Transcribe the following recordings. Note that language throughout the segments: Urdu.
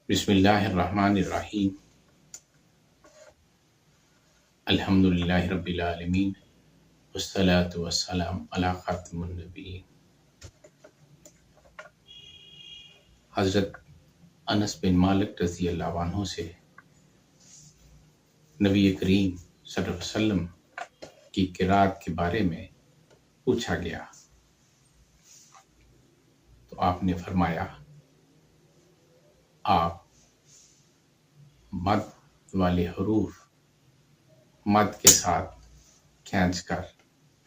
بسم اللہ الرحمن الرحیم الحمدللہ رب العالمین والصلاة والسلام علی خاتم النبیین۔ حضرت انس بن مالک رضی اللہ عنہ سے نبی کریم صلی اللہ علیہ وسلم کی قرات کے بارے میں پوچھا گیا تو آپ نے فرمایا آپ مد والے حروف مد کے ساتھ کھینچ کر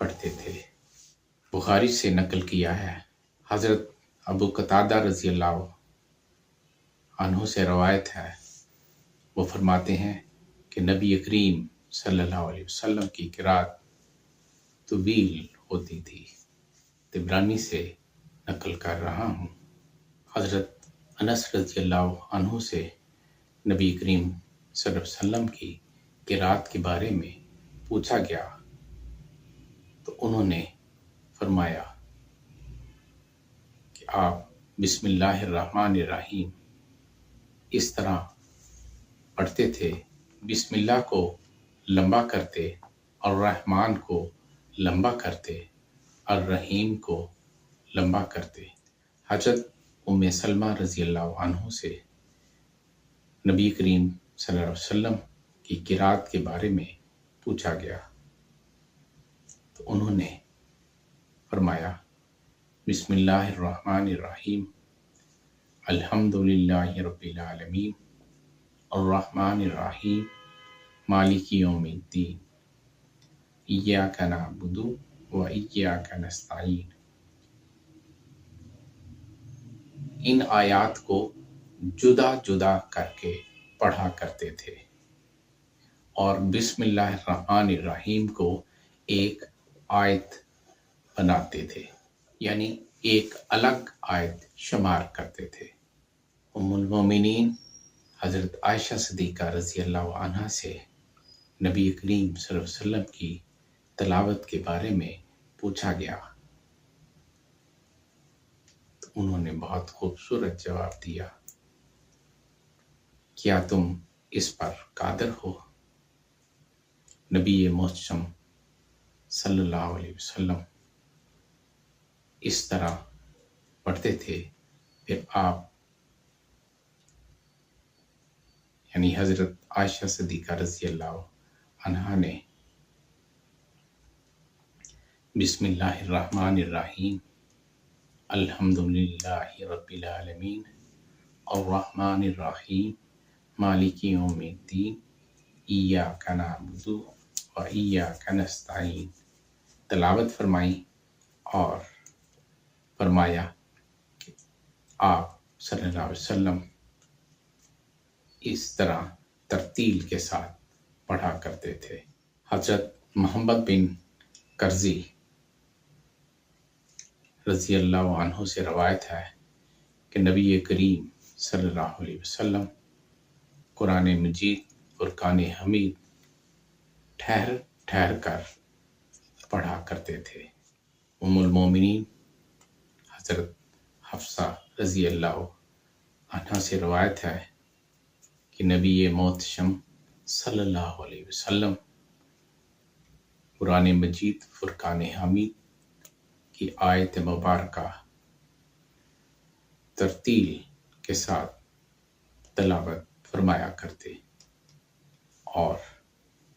پڑھتے تھے۔ بخاری سے نقل کیا ہے، حضرت ابو قتادہ رضی اللہ عنہ سے روایت ہے، وہ فرماتے ہیں کہ نبی کریم صلی اللہ علیہ وسلم کی قرات طویل ہوتی تھی۔ طبرانی سے نقل کر رہا ہوں۔ حضرت انس رضی اللہ عنہ سے نبی کریم صلی اللہ علیہ وسلم کی قرات کے بارے میں پوچھا گیا تو انہوں نے فرمایا کہ آپ بسم اللہ الرحمن الرحیم اس طرح پڑھتے تھے، بسم اللہ کو لمبا کرتے، الرحمن کو لمبا کرتے، الرحیم کو لمبا کرتے۔ حضرت ام سلمہ رضی اللہ عنہ سے نبی کریم صلی اللہ علیہ وسلم کی قرات کے بارے میں پوچھا گیا تو انہوں نے فرمایا بسم اللہ الرحمن الرحیم الحمدللہ رب العالمین الرحمن الرحیم مالک یوم الدین ایاک نعبد و ایاک نستعین۔ ان آیات کو جدا جدا کر کے پڑھا کرتے تھے اور بسم اللہ الرحمن الرحیم کو ایک آیت بناتے تھے، یعنی ایک الگ آیت شمار کرتے تھے۔ ام المومنین حضرت عائشہ صدیقہ رضی اللہ عنہا سے نبی کریم صلی اللہ علیہ وسلم کی تلاوت کے بارے میں پوچھا گیا تو انہوں نے بہت خوبصورت جواب دیا، کیا تم اس پر قادر ہو؟ نبی محتشم صلی اللہ علیہ وسلم اس طرح پڑھتے تھے، پھر آپ یعنی حضرت عائشہ صدیقہ رضی اللہ عنہا نے بسم اللہ الرحمن الرحیم الحمدللہ رب العالمین الرحمن الرحیم مالک یوم الدین ایاک نعبد و ایاک نستعین تلاوت فرمائی اور فرمایا کہ آپ صلی اللہ علیہ وسلم اس طرح ترتیل کے ساتھ پڑھا کرتے تھے۔ حضرت محمد بن کرزی رضی اللہ عنہ سے روایت ہے کہ نبی کریم صلی اللہ علیہ وسلم قرآن مجید فرقان حمید ٹھہر ٹھہر کر پڑھا کرتے تھے۔ ام المومنین حضرت حفصہ رضی اللہ عنہا سے روایت ہے کہ نبی محتشم صلی اللہ علیہ وسلم قرآن مجید فرقان حمید کی آیت مبارکہ ترتیل کے ساتھ تلاوت فرمایا کرتے اور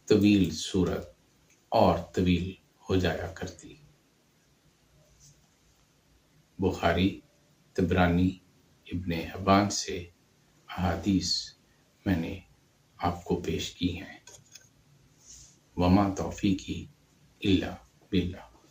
طویل صورت اور طویل ہو جایا کرتی۔ بخاری، طبرانی، ابن حبان سے احادیث میں نے آپ کو پیش کی ہیں۔ وما توفیقی الا باللہ۔